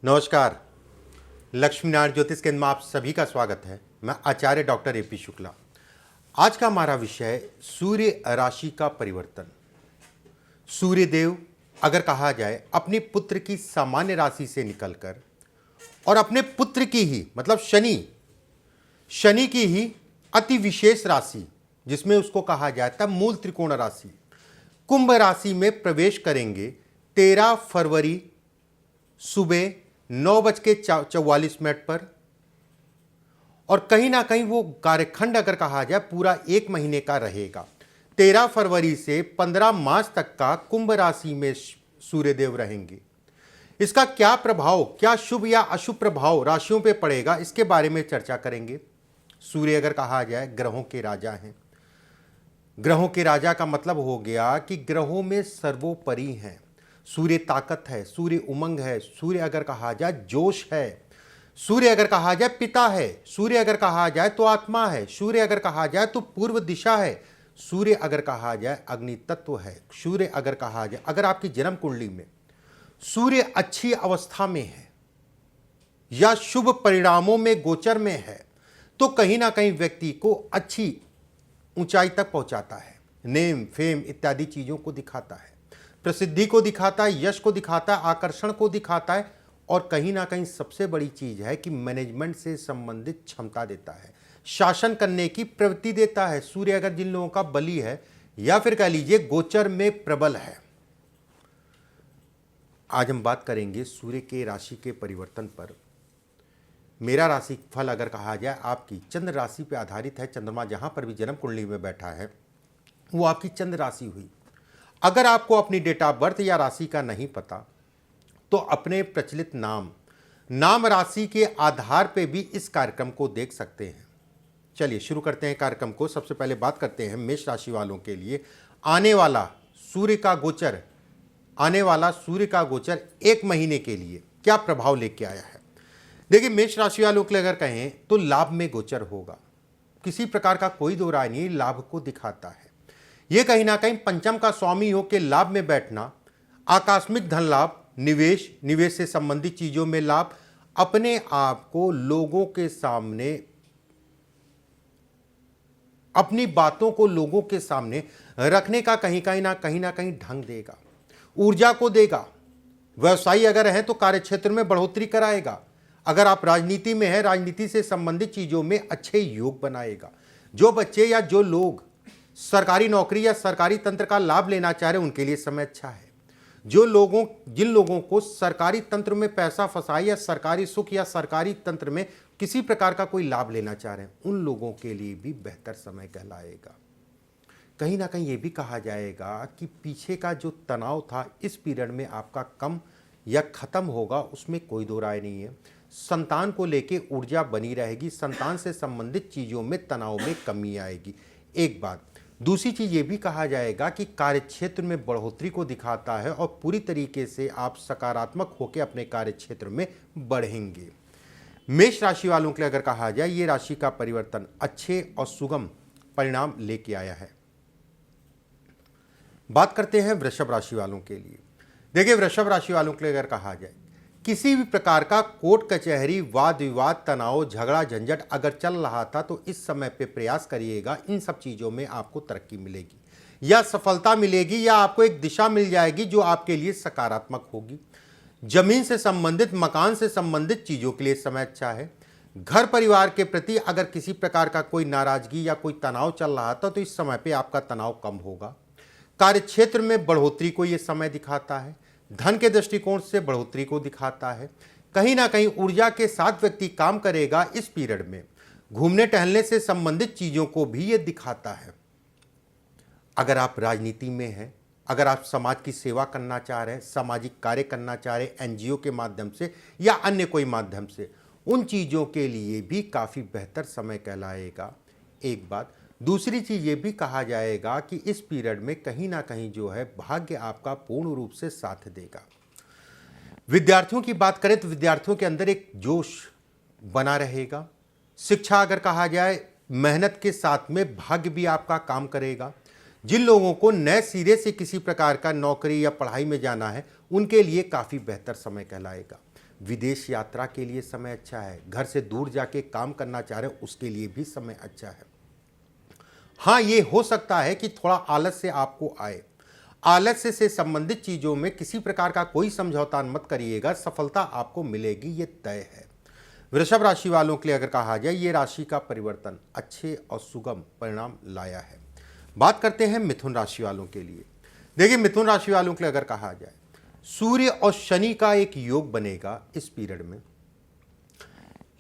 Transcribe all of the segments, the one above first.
नमस्कार। लक्ष्मीनारायण ज्योतिष केंद्र में आप सभी का स्वागत है। मैं आचार्य डॉक्टर ए पी शुक्ला। आज का हमारा विषय सूर्य राशि का परिवर्तन। सूर्यदेव अगर कहा जाए अपने पुत्र की सामान्य राशि से निकलकर और अपने पुत्र की ही मतलब शनि की ही अति विशेष राशि जिसमें उसको कहा जाता है मूल त्रिकोण राशि कुंभ राशि में प्रवेश करेंगे 13 फरवरी सुबह 9:44 पर। और कहीं ना कहीं वो कार्यखंड अगर कहा जाए पूरा 1 महीने का रहेगा। 13 फरवरी से 15 मार्च तक का कुंभ राशि में सूर्यदेव रहेंगे। इसका क्या प्रभाव, क्या शुभ या अशुभ प्रभाव राशियों पे पड़ेगा, इसके बारे में चर्चा करेंगे। सूर्य अगर कहा जाए ग्रहों के राजा हैं। ग्रहों के राजा का मतलब हो गया कि ग्रहों में सर्वोपरि हैं। सूर्य ताकत है, सूर्य उमंग है, सूर्य अगर कहा जाए जोश है, सूर्य अगर कहा जाए पिता है, सूर्य अगर कहा जाए तो आत्मा है, सूर्य अगर कहा जाए तो पूर्व दिशा है, सूर्य अगर कहा जाए अग्नि तत्व है, सूर्य अगर कहा जाए अगर आपकी जन्म कुंडली में सूर्य अच्छी अवस्था में है या शुभ परिणामों में गोचर में है तो कहीं ना कहीं व्यक्ति को अच्छी ऊंचाई तक पहुंचाता है। नेम फेम इत्यादि चीजों को दिखाता है, प्रसिद्धि को दिखाता है, यश को दिखाता है, आकर्षण को दिखाता है और कहीं ना कहीं सबसे बड़ी चीज है कि मैनेजमेंट से संबंधित क्षमता देता है, शासन करने की प्रवृत्ति देता है। सूर्य अगर जिन लोगों का बली है या फिर कह लीजिए गोचर में प्रबल है। आज हम बात करेंगे सूर्य के राशि के परिवर्तन पर। मेरा राशि फल अगर कहा जाए आपकी चंद्र राशि पर आधारित है। चंद्रमा जहां पर भी जन्म कुंडली में बैठा है वो आपकी चंद्र राशि हुई। अगर आपको अपनी डेट ऑफ बर्थ या राशि का नहीं पता तो अपने प्रचलित नाम राशि के आधार पे भी इस कार्यक्रम को देख सकते हैं। चलिए शुरू करते हैं कार्यक्रम को। सबसे पहले बात करते हैं मेष राशि वालों के लिए आने वाला सूर्य का गोचर 1 महीने के लिए क्या प्रभाव लेके आया है। देखिए मेष राशि वालों के लिए अगर कहें तो लाभ में गोचर होगा, किसी प्रकार का कोई दो राय नहीं, लाभ को दिखाता है। ये कहीं ना कहीं पंचम का स्वामी होकर लाभ में बैठना, आकस्मिक धन लाभ, निवेश से संबंधित चीजों में लाभ, अपने आप को लोगों के सामने, अपनी बातों को लोगों के सामने रखने का कहीं ना कहीं ढंग देगा, ऊर्जा को देगा। व्यवसायी अगर है तो कार्यक्षेत्र में बढ़ोतरी कराएगा। अगर आप राजनीति में है, राजनीति से संबंधित चीजों में अच्छे योग बनाएगा। जो बच्चे या जो लोग सरकारी नौकरी या सरकारी तंत्र का लाभ लेना चाह रहे हैं उनके लिए समय अच्छा है। जिन लोगों को सरकारी तंत्र में पैसा फंसा या सरकारी सुख या सरकारी तंत्र में किसी प्रकार का कोई लाभ लेना चाह रहे हैं उन लोगों के लिए भी बेहतर समय कहलाएगा। कहीं ना कहीं ये भी कहा जाएगा कि पीछे का जो तनाव था इस पीरियड में आपका कम या खत्म होगा, उसमें कोई दो राय नहीं है। संतान को लेके ऊर्जा बनी रहेगी, संतान से संबंधित चीजों में तनाव में कमी आएगी। एक बात। दूसरी चीज ये भी कहा जाएगा कि कार्यक्षेत्र में बढ़ोतरी को दिखाता है और पूरी तरीके से आप सकारात्मक होकर अपने कार्यक्षेत्र में बढ़ेंगे। मेष राशि वालों के लिए अगर कहा जाए ये राशि का परिवर्तन अच्छे और सुगम परिणाम लेके आया है। बात करते हैं वृषभ राशि वालों के लिए। देखिए वृषभ राशि वालों के लिए अगर कहा जाए किसी भी प्रकार का कोर्ट कचहरी, वाद विवाद, तनाव, झगड़ा झंझट अगर चल रहा था तो इस समय पे प्रयास करिएगा। इन सब चीज़ों में आपको तरक्की मिलेगी या सफलता मिलेगी या आपको एक दिशा मिल जाएगी जो आपके लिए सकारात्मक होगी। जमीन से संबंधित, मकान से संबंधित चीज़ों के लिए समय अच्छा है। घर परिवार के प्रति अगर किसी प्रकार का कोई नाराजगी या कोई तनाव चल रहा था तो इस समय पर आपका तनाव कम होगा। कार्यक्षेत्र में बढ़ोतरी को ये समय दिखाता है। धन के दृष्टिकोण से बढ़ोतरी को दिखाता है। कहीं ना कहीं ऊर्जा के साथ व्यक्ति काम करेगा इस पीरियड में। घूमने टहलने से संबंधित चीजों को भी ये दिखाता है। अगर आप राजनीति में हैं, अगर आप समाज की सेवा करना चाह रहे हैं, सामाजिक कार्य करना चाह रहे हैं एनजीओ के माध्यम से या अन्य कोई माध्यम से, उन चीजों के लिए भी काफी बेहतर समय कहलाएगा। एक बात। दूसरी चीज ये भी कहा जाएगा कि इस पीरियड में कहीं ना कहीं जो है भाग्य आपका पूर्ण रूप से साथ देगा। विद्यार्थियों की बात करें तो विद्यार्थियों के अंदर एक जोश बना रहेगा। शिक्षा अगर कहा जाए मेहनत के साथ में भाग्य भी आपका काम करेगा। जिन लोगों को नए सिरे से किसी प्रकार का नौकरी या पढ़ाई में जाना है उनके लिए काफ़ी बेहतर समय कहलाएगा। विदेश यात्रा के लिए समय अच्छा है, घर से दूर जाके काम करना चाह रहे हैं उसके लिए भी समय अच्छा है। हाँ, ये हो सकता है कि थोड़ा आलस्य आपको आए। आलस्य से संबंधित चीज़ों में किसी प्रकार का कोई समझौता मत करिएगा, सफलता आपको मिलेगी, ये तय है। वृषभ राशि वालों के लिए अगर कहा जाए, ये राशि का परिवर्तन अच्छे और सुगम परिणाम लाया है। बात करते हैं मिथुन राशि वालों के लिए। देखिए, मिथुन राशि वालों के लिए अगर कहा जाए, सूर्य और शनि का एक योग बनेगा इस पीरियड में।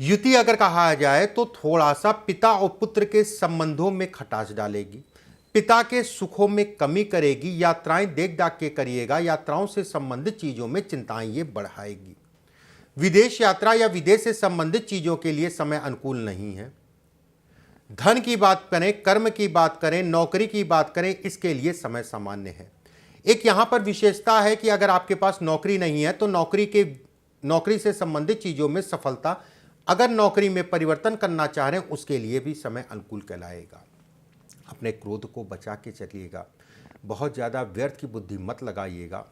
युति अगर कहा जाए तो थोड़ा सा पिता और पुत्र के संबंधों में खटास डालेगी, पिता के सुखों में कमी करेगी, यात्राएं देख दाख के करिएगा, यात्राओं से संबंधित चीजों में चिंताएं ये बढ़ाएगी। विदेश यात्रा या विदेश से संबंधित चीजों के लिए समय अनुकूल नहीं है। धन की बात करें, कर्म की बात करें, नौकरी की बात करें, इसके लिए समय सामान्य है। एक यहां पर विशेषता है कि अगर आपके पास नौकरी नहीं है तो नौकरी से संबंधित चीजों में सफलता, अगर नौकरी में परिवर्तन करना चाह रहे हैं उसके लिए भी समय अनुकूल कहलाएगा। अपने क्रोध को बचा के चलिएगा, बहुत ज़्यादा व्यर्थ की बुद्धि मत लगाइएगा।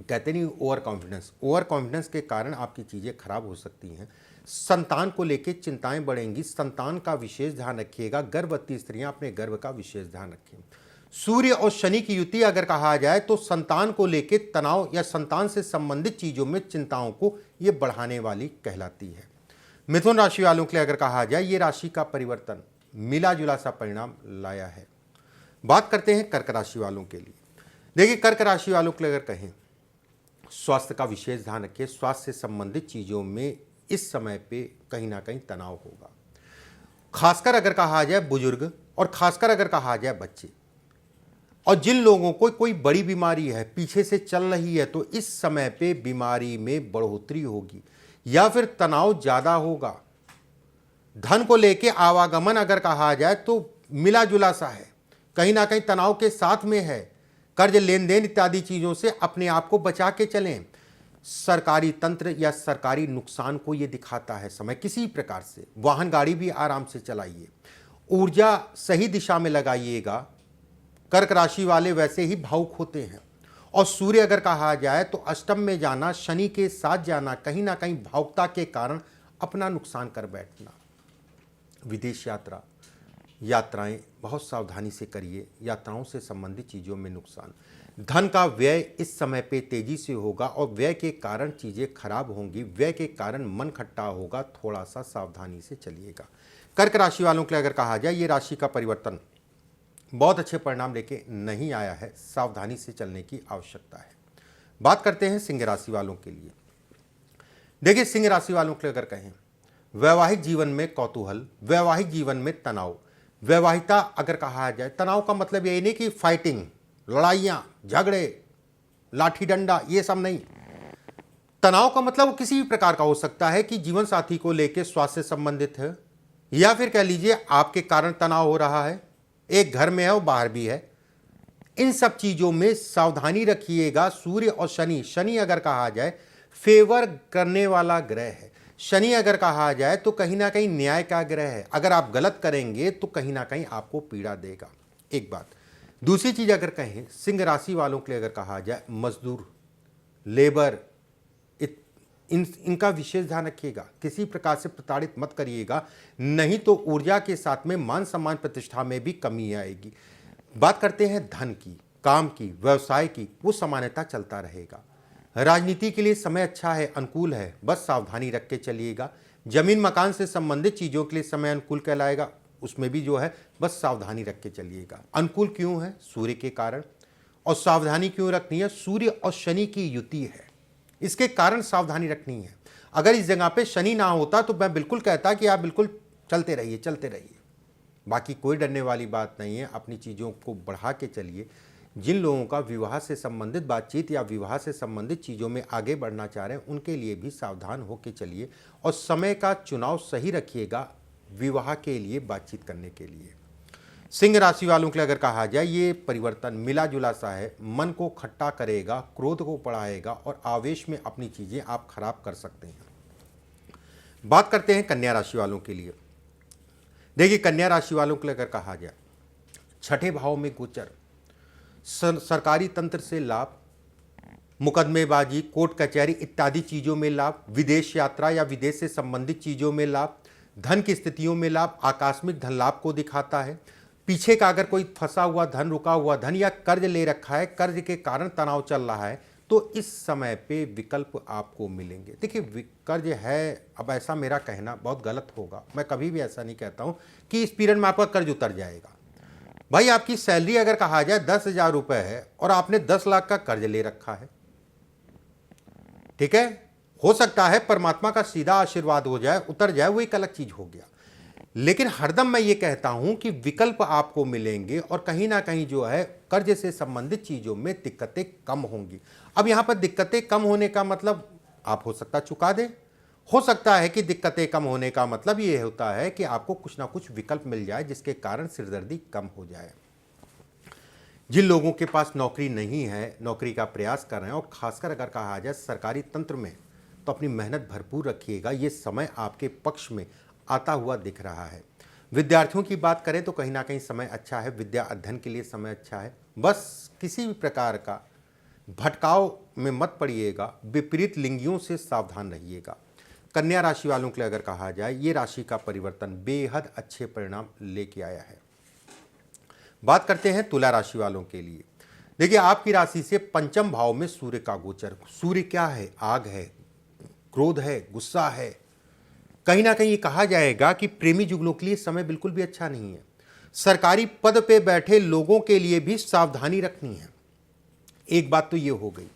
कहते नहीं ओवर कॉन्फिडेंस के कारण आपकी चीज़ें खराब हो सकती हैं। संतान को लेकर चिंताएं बढ़ेंगी, संतान का विशेष ध्यान रखिएगा। गर्भवती स्त्रियां अपने गर्भ का विशेष ध्यान रखें। सूर्य और शनि की युति अगर कहा जाए तो संतान को लेकर तनाव या संतान से संबंधित चीज़ों में चिंताओं को ये बढ़ाने वाली कहलाती है। मिथुन राशि वालों के लिए अगर कहा जाए, ये राशि का परिवर्तन मिला जुला सा परिणाम लाया है। बात करते हैं कर्क राशि वालों के लिए। देखिए, कर्क राशि वालों के लिए अगर कहें, स्वास्थ्य का विशेष ध्यान रखिए। स्वास्थ्य से संबंधित चीज़ों में इस समय पे कहीं ना कहीं तनाव होगा, खासकर अगर कहा जाए बुजुर्ग और खासकर अगर कहा जाए बच्चे। और जिन लोगों को कोई बड़ी बीमारी है, पीछे से चल रही है, तो इस समय पे बीमारी में बढ़ोतरी होगी या फिर तनाव ज़्यादा होगा। धन को लेके आवागमन अगर कहा जाए तो मिला जुला सा है, कहीं ना कहीं तनाव के साथ में है। कर्ज लेन देन इत्यादि चीज़ों से अपने आप को बचा के चलें। सरकारी तंत्र या सरकारी नुकसान को ये दिखाता है समय। किसी प्रकार से वाहन गाड़ी भी आराम से चलाइए, ऊर्जा सही दिशा में लगाइएगा। कर्क राशि वाले वैसे ही भावुक होते हैं। और सूर्य अगर कहा जाए तो अष्टम में जाना, शनि के साथ जाना, कहीं ना कहीं भावुकता के कारण अपना नुकसान कर बैठना। विदेश यात्राएं बहुत सावधानी से करिए, यात्राओं से संबंधित चीज़ों में नुकसान। धन का व्यय इस समय पे तेजी से होगा और व्यय के कारण चीज़ें खराब होंगी, व्यय के कारण मन खट्टा होगा, थोड़ा सा सावधानी से चलिएगा। कर्क राशि वालों के लिए अगर कहा जाए, ये राशि का परिवर्तन बहुत अच्छे परिणाम लेके नहीं आया है, सावधानी से चलने की आवश्यकता है। बात करते हैं सिंह राशि वालों के लिए। देखिए, सिंह राशि वालों के लिए अगर कहें, वैवाहिक जीवन में कौतूहल, वैवाहिक जीवन में तनाव। वैवाहिकता अगर कहा जाए, तनाव का मतलब यही नहीं कि फाइटिंग, लड़ाइयाँ, झगड़े, लाठी डंडा, ये सब नहीं। तनाव का मतलब वो किसी भी प्रकार का हो सकता है कि जीवन साथी को लेकर स्वास्थ्य से संबंधित है, या फिर कह लीजिए आपके कारण तनाव हो रहा है, एक घर में है और बाहर भी है। इन सब चीज़ों में सावधानी रखिएगा। सूर्य और शनि अगर कहा जाए फेवर करने वाला ग्रह है। शनि अगर कहा जाए तो कहीं ना कहीं न्याय का ग्रह है। अगर आप गलत करेंगे तो कहीं ना कहीं आपको पीड़ा देगा, एक बात। दूसरी चीज़ अगर कहें, सिंह राशि वालों के लिए अगर कहा जाए, मजदूर, लेबर, इनका विशेष ध्यान रखिएगा। किसी प्रकार से प्रताड़ित मत करिएगा, नहीं तो ऊर्जा के साथ में मान सम्मान प्रतिष्ठा में भी कमी आएगी। बात करते हैं धन की, काम की, व्यवसाय की, वो सामान्यता चलता रहेगा। राजनीति के लिए समय अच्छा है, अनुकूल है, बस सावधानी रख के चलिएगा। जमीन मकान से संबंधित चीज़ों के लिए समय अनुकूल कहलाएगा, उसमें भी जो है बस सावधानी रख के चलिएगा। अनुकूल क्यों है? सूर्य के कारण। और सावधानी क्यों रखनी है? सूर्य और शनि की युति है, इसके कारण सावधानी रखनी है। अगर इस जगह पे शनि ना होता तो मैं बिल्कुल कहता कि आप बिल्कुल चलते रहिए। बाकी कोई डरने वाली बात नहीं है, अपनी चीज़ों को बढ़ा के चलिए। जिन लोगों का विवाह से संबंधित बातचीत या विवाह से संबंधित चीज़ों में आगे बढ़ना चाह रहे हैं, उनके लिए भी सावधान होकर चलिए और समय का चुनाव सही रखिएगा विवाह के लिए, बातचीत करने के लिए। सिंह राशि वालों के लिए अगर कहा जाए, ये परिवर्तन मिला जुला सा है, मन को खट्टा करेगा, क्रोध को बढ़ाएगा और आवेश में अपनी चीज़ें आप खराब कर सकते हैं। बात करते हैं कन्या राशि वालों के लिए। देखिए, कन्या राशि वालों के लिए अगर कहा जाए, छठे भाव में गोचर, सरकारी तंत्र से लाभ, मुकदमेबाजी, कोर्ट कचहरी इत्यादि चीज़ों में लाभ, विदेश यात्रा या विदेश से संबंधित चीज़ों में लाभ, धन की स्थितियों में लाभ, आकस्मिक धन लाभ को दिखाता है। पीछे का अगर कोई फंसा हुआ धन, रुका हुआ धन या कर्ज ले रखा है, कर्ज के कारण तनाव चल रहा है, तो इस समय पे विकल्प आपको मिलेंगे। देखिए कर्ज है, अब ऐसा मेरा कहना बहुत गलत होगा, मैं कभी भी ऐसा नहीं कहता हूँ कि इस पीरियड में आपका कर्ज उतर जाएगा। भाई आपकी सैलरी अगर कहा जाए 10,000 रुपये है और आपने 10 लाख का कर्ज ले रखा है, ठीक है, हो सकता है परमात्मा का सीधा आशीर्वाद हो जाए, उतर जाए, वो एक अलग चीज हो गया। लेकिन हरदम मैं ये कहता हूं कि विकल्प आपको मिलेंगे और कहीं ना कहीं जो है कर्ज से संबंधित चीजों में दिक्कतें कम होंगी। अब यहां पर दिक्कतें कम होने का मतलब आप हो सकता चुका दें, हो सकता है कि दिक्कतें कम होने का मतलब ये होता है कि आपको कुछ ना कुछ विकल्प मिल जाए जिसके कारण सिरदर्दी कम हो जाए। जिन लोगों के पास नौकरी नहीं है, नौकरी का प्रयास कर रहे हैं और खासकर अगर कहा जाए सरकारी तंत्र में, तो अपनी मेहनत भरपूर रखिएगा, ये समय आपके पक्ष में आता हुआ दिख रहा है। विद्यार्थियों की बात करें तो कहीं ना कहीं समय अच्छा है, विद्या अध्ययन के लिए समय अच्छा है। बस किसी भी प्रकार का भटकाव में मत पड़िएगा, विपरीत लिंगियों से सावधान रहिएगा। कन्या राशि वालों के लिए अगर कहा जाए, ये राशि का परिवर्तन बेहद अच्छे परिणाम लेके आया है। बात करते हैं तुला राशि वालों के लिए। देखिए आपकी राशि से पंचम भाव में सूर्य का गोचर। सूर्य क्या है? आग है, क्रोध है, गुस्सा है। कहीं ना कहीं ये कहा जाएगा कि प्रेमी जुगलों के लिए समय बिल्कुल भी अच्छा नहीं है। सरकारी पद पे बैठे लोगों के लिए भी सावधानी रखनी है। एक बात तो ये हो गई।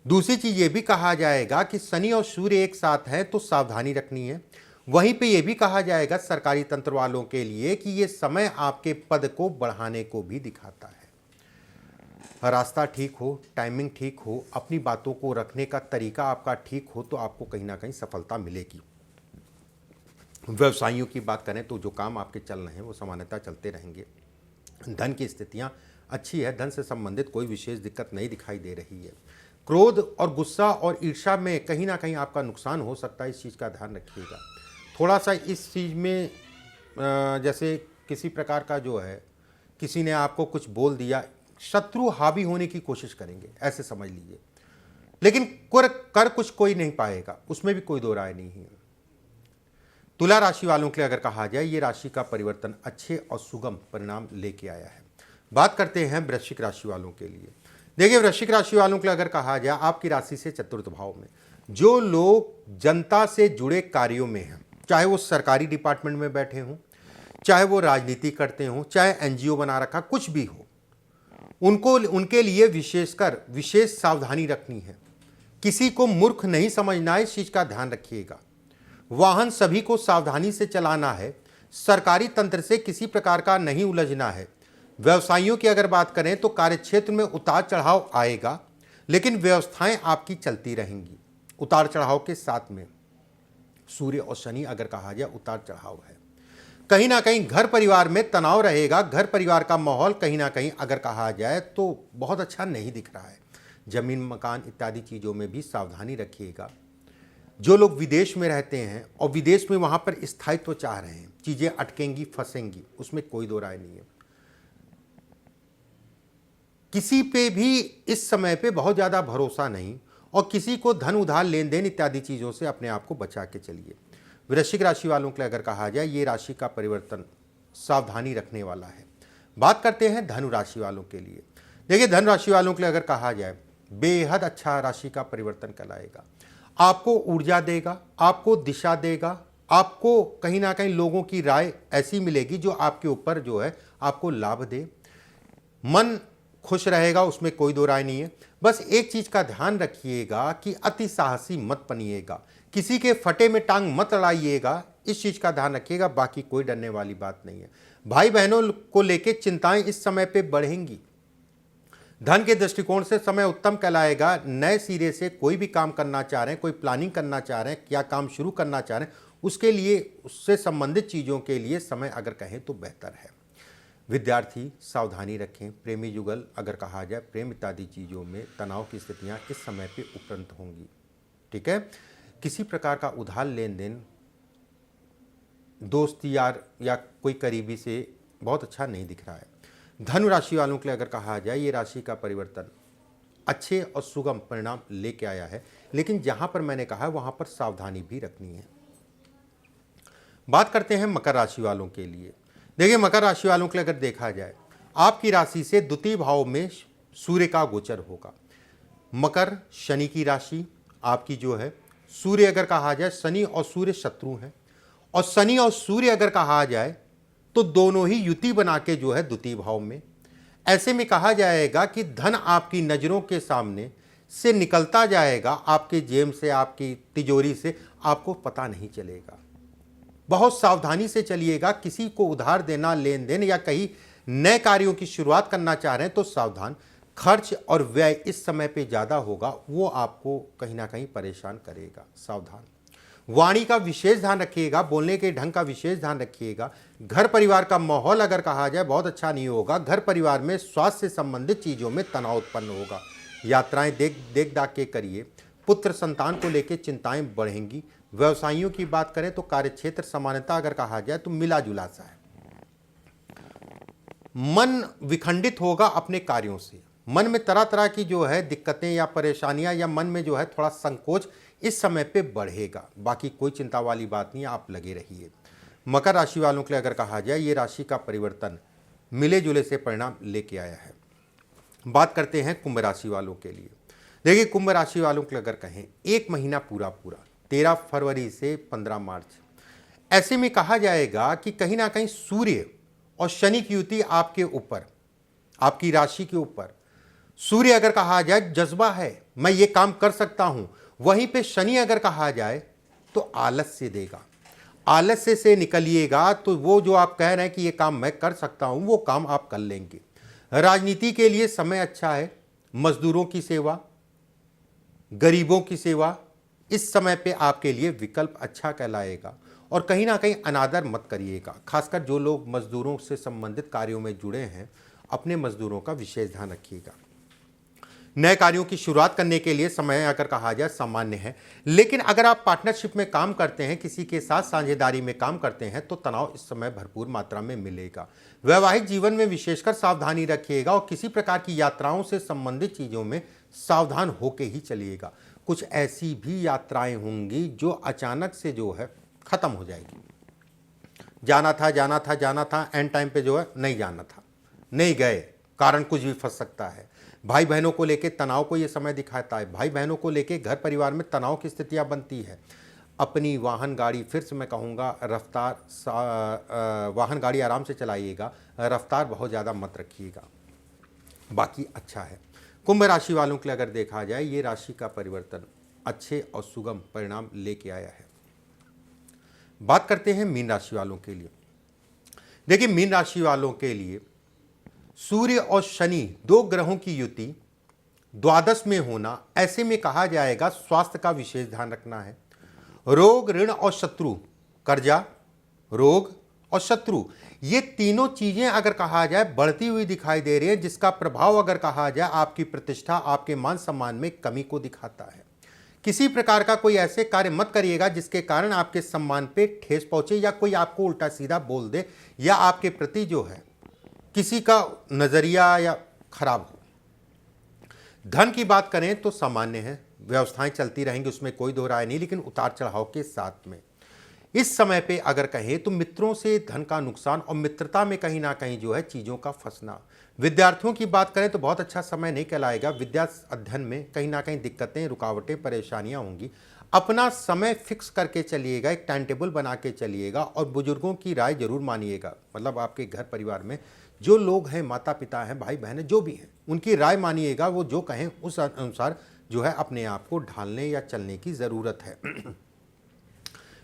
दूसरी चीज ये भी कहा जाएगा कि शनि और सूर्य एक साथ हैं तो सावधानी रखनी है। वहीं पे ये भी कहा जाएगा सरकारी तंत्र वालों के लिए कि ये समय आपके पद को बढ़ाने को भी दिखाता है। रास्ता ठीक हो, टाइमिंग ठीक हो, अपनी बातों को रखने का तरीका आपका ठीक हो तो आपको कहीं ना कहीं सफलता मिलेगी। व्यवसायियों की बात करें तो जो काम आपके चल रहे हैं वो सामान्यतः चलते रहेंगे। धन की स्थितियां अच्छी है, धन से संबंधित कोई विशेष दिक्कत नहीं दिखाई दे रही है। क्रोध और गुस्सा और ईर्ष्या में कहीं ना कहीं आपका नुकसान हो सकता है, इस चीज़ का ध्यान रखिएगा। थोड़ा सा इस चीज़ में जैसे किसी प्रकार का जो है, किसी ने आपको कुछ बोल दिया, शत्रु हावी होने की कोशिश करेंगे, ऐसे समझ लीजिए। लेकिन कर कुछ कोई नहीं पाएगा, उसमें भी कोई दो राय नहीं है। तुला राशि वालों के लिए अगर कहा जाए, ये राशि का परिवर्तन अच्छे और सुगम परिणाम लेके आया है। बात करते हैं वृश्चिक राशि वालों के लिए। देखिए वृश्चिक राशि वालों के लिए अगर कहा जाए, आपकी राशि से चतुर्थ भाव में जो लोग जनता से जुड़े कार्यों में हैं, चाहे वो सरकारी डिपार्टमेंट में बैठे हों, चाहे वो राजनीति करते हों, चाहे एनजीओ बना रखा कुछ भी हो, उनके लिए विशेष सावधानी रखनी है। किसी को मूर्ख नहीं समझना है, इस चीज का ध्यान रखिएगा। वाहन सभी को सावधानी से चलाना है। सरकारी तंत्र से किसी प्रकार का नहीं उलझना है। व्यवसायियों की अगर बात करें तो कार्यक्षेत्र में उतार चढ़ाव आएगा, लेकिन व्यवस्थाएं आपकी चलती रहेंगी। उतार चढ़ाव के साथ में सूर्य और शनि अगर कहा जाए उतार चढ़ाव है। कहीं ना कहीं घर परिवार में तनाव रहेगा। घर परिवार का माहौल कहीं ना कहीं अगर कहा जाए तो बहुत अच्छा नहीं दिख रहा है। जमीन मकान इत्यादि चीज़ों में भी सावधानी रखिएगा। जो लोग विदेश में रहते हैं और विदेश में वहाँ पर स्थायित्व चाह रहे हैं, चीज़ें अटकेंगी, फंसेंगी, उसमें कोई दो राय नहीं है। किसी पे भी इस समय पे बहुत ज़्यादा भरोसा नहीं और किसी को धन उधार लेन देन इत्यादि चीज़ों से अपने आप को बचा के चलिए। वृश्चिक राशि वालों के लिए अगर कहा जाए, ये राशि का परिवर्तन सावधानी रखने वाला है। बात करते हैं धनु राशि वालों के लिए। देखिए धनु राशि वालों के लिए अगर कहा जाए, बेहद अच्छा राशि का परिवर्तन कहलाएगा। आपको ऊर्जा देगा, आपको दिशा देगा, आपको कहीं ना कहीं लोगों की राय ऐसी मिलेगी जो आपके ऊपर जो है आपको लाभ दे। मन खुश रहेगा, उसमें कोई दो राय नहीं है। बस एक चीज का ध्यान रखिएगा कि अति साहसी मत बनिएगा, किसी के फटे में टांग मत अड़ाइएगा, इस चीज का ध्यान रखिएगा। बाकी कोई डरने वाली बात नहीं है। भाई बहनों को लेकर चिंताएं इस समय पे बढ़ेंगी। धन के दृष्टिकोण से समय उत्तम कहलाएगा। नए सिरे से कोई भी काम करना चाह रहे हैं, कोई प्लानिंग करना चाह रहे हैं, क्या काम शुरू करना चाह रहे हैं, उसके लिए उससे संबंधित चीज़ों के लिए समय अगर कहें तो बेहतर है। विद्यार्थी सावधानी रखें। प्रेमी युगल अगर कहा जाए, प्रेम इत्यादि चीज़ों में तनाव की स्थितियाँ इस समय पे उपरंत होंगी। ठीक है, किसी प्रकार का उधार लेन देन दोस्त यार या कोई करीबी से बहुत अच्छा नहीं दिख रहा है। धनु राशि वालों के लिए अगर कहा जाए, ये राशि का परिवर्तन अच्छे और सुगम परिणाम लेके आया है, लेकिन जहां पर मैंने कहा है वहां पर सावधानी भी रखनी है। बात करते हैं मकर राशि वालों के लिए। देखिए, मकर राशि वालों के लिए अगर देखा जाए, आपकी राशि से द्वितीय भाव में सूर्य का गोचर होगा। मकर शनि की राशि आपकी जो है, सूर्य अगर कहा जाए, शनि और सूर्य शत्रु हैं, और शनि और सूर्य अगर कहा जाए तो दोनों ही युति बना के जो है द्वितीय भाव में। ऐसे में कहा जाएगा कि धन आपकी नज़रों के सामने से निकलता जाएगा, आपके जेब से, आपकी तिजोरी से, आपको पता नहीं चलेगा। बहुत सावधानी से चलिएगा। किसी को उधार देना, लेन देन या कहीं नए कार्यों की शुरुआत करना चाह रहे हैं तो सावधान। खर्च और व्यय इस समय पे ज़्यादा होगा, वो आपको कहीं ना कहीं परेशान करेगा, सावधान। वाणी का विशेष ध्यान रखिएगा, बोलने के ढंग का विशेष ध्यान रखिएगा। घर परिवार का माहौल अगर कहा जाए बहुत अच्छा नहीं होगा। घर परिवार में स्वास्थ्य से संबंधित चीज़ों में तनाव उत्पन्न होगा। यात्राएं देख दाख के करिए। पुत्र संतान को लेकर चिंताएं बढ़ेंगी। व्यवसायियों की बात करें तो कार्यक्षेत्र सामान्यता अगर कहा जाए तो मिला जुला सा है। मन विखंडित होगा अपने कार्यों से। मन में तरह तरह की जो है दिक्कतें या परेशानियां, या मन में जो है थोड़ा संकोच इस समय पे बढ़ेगा। बाकी कोई चिंता वाली बात नहीं है, आप लगे रहिए। मकर राशि वालों के लिए अगर कहा जाए, ये राशि का परिवर्तन मिले जुले से परिणाम लेके आया है। बात करते हैं कुंभ राशि वालों के लिए। देखिए, कुंभ राशि वालों के लिए अगर कहें, एक महीना पूरा 13 फरवरी से 15 मार्च, ऐसे में कहा जाएगा कि कहीं ना कहीं सूर्य और शनि की युति आपके ऊपर, आपकी राशि के ऊपर। सूर्य अगर कहा जाए जज्बा है, मैं ये काम कर सकता हूं, वहीं पे शनि अगर कहा जाए तो आलस्य देगा। आलस्य से निकलिएगा तो वो जो आप कह रहे हैं कि ये काम मैं कर सकता हूं, वो काम आप कर लेंगे। राजनीति के लिए समय अच्छा है। मजदूरों की सेवा, गरीबों की सेवा इस समय पे आपके लिए विकल्प अच्छा कहलाएगा। और कहीं ना कहीं अनादर मत करिएगा। खासकर जो लोग मजदूरों से संबंधित कार्यों में जुड़े हैं, अपने मजदूरों का विशेष ध्यान रखिएगा। नए कार्यों की शुरुआत करने के लिए समय अगर कहा जाए सामान्य है, लेकिन अगर आप पार्टनरशिप में काम करते हैं, किसी के साथ साझेदारी में काम करते हैं, तो तनाव इस समय भरपूर मात्रा में मिलेगा। वैवाहिक जीवन में विशेषकर सावधानी रखिएगा और किसी प्रकार की यात्राओं से संबंधित चीज़ों में सावधान होकर ही चलिएगा। कुछ ऐसी भी यात्राएं होंगी जो अचानक से जो है खत्म हो जाएगी। जाना था, एंड टाइम पे जो है नहीं जाना था, नहीं गए, कारण कुछ भी फंस सकता है। भाई बहनों को लेके तनाव को ये समय दिखाता है। भाई बहनों को लेके घर परिवार में तनाव की स्थितियां बनती है। अपनी वाहन गाड़ी, फिर से मैं कहूँगा, वाहन गाड़ी आराम से चलाइएगा, रफ्तार बहुत ज़्यादा मत रखिएगा। बाकी अच्छा है। कुंभ राशि वालों के लिए अगर देखा जाए, ये राशि का परिवर्तन अच्छे और सुगम परिणाम लेके आया है। बात करते हैं मीन राशि वालों के लिए। देखिए, मीन राशि वालों के लिए सूर्य और शनि दो ग्रहों की युति द्वादश में होना, ऐसे में कहा जाएगा स्वास्थ्य का विशेष ध्यान रखना है। रोग, ऋण और शत्रु, कर्जा, रोग और शत्रु, ये तीनों चीजें अगर कहा जाए बढ़ती हुई दिखाई दे रही है, जिसका प्रभाव अगर कहा जाए आपकी प्रतिष्ठा, आपके मान सम्मान में कमी को दिखाता है। किसी प्रकार का कोई ऐसे कार्य मत करिएगा जिसके कारण आपके सम्मान पे ठेस पहुंचे, या कोई आपको उल्टा सीधा बोल दे, या आपके प्रति जो है किसी का नजरिया या खराब हो। धन की बात करें तो सामान्य है, व्यवस्थाएं चलती रहेंगी, उसमें कोई दो राय नहीं, लेकिन उतार चढ़ाव के साथ में। इस समय पे अगर कहें तो मित्रों से धन का नुकसान और मित्रता में कहीं ना कहीं जो है चीज़ों का फंसना। विद्यार्थियों की बात करें तो बहुत अच्छा समय नहीं कहलाएगा। विद्या अध्ययन में कहीं ना कहीं दिक्कतें, रुकावटें, परेशानियां होंगी। अपना समय फिक्स करके चलिएगा, एक टाइम टेबल बना के चलिएगा, और बुजुर्गों की राय जरूर मानिएगा। मतलब आपके घर परिवार में जो लोग हैं, माता पिता हैं, भाई बहन हैं, जो भी हैं, उनकी राय मानिएगा। वो जो कहें उस अनुसार जो है अपने आप को ढालने या चलने की ज़रूरत है।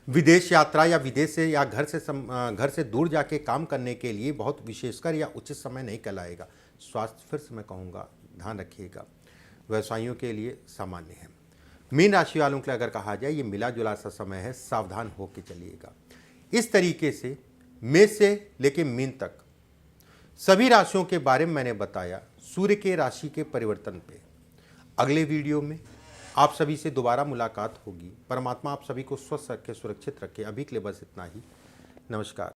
विदेश यात्रा या विदेश से या घर से दूर जाके काम करने के लिए बहुत विशेषकर या उचित समय नहीं कहलाएगा। स्वास्थ्य फिर से मैं कहूँगा ध्यान रखिएगा। व्यवसायियों के लिए सामान्य है। मीन राशि वालों के लिए अगर कहा जाए, ये मिला जुला सा समय है, सावधान होकर चलिएगा। इस तरीके से मेष से लेके मीन तक सभी राशियों के बारे में मैंने बताया, सूर्य के राशि के परिवर्तन पे। अगले वीडियो में आप सभी से दोबारा मुलाकात होगी। परमात्मा आप सभी को स्वस्थ रखे, सुरक्षित रखे। अभी के लिए बस इतना ही। नमस्कार।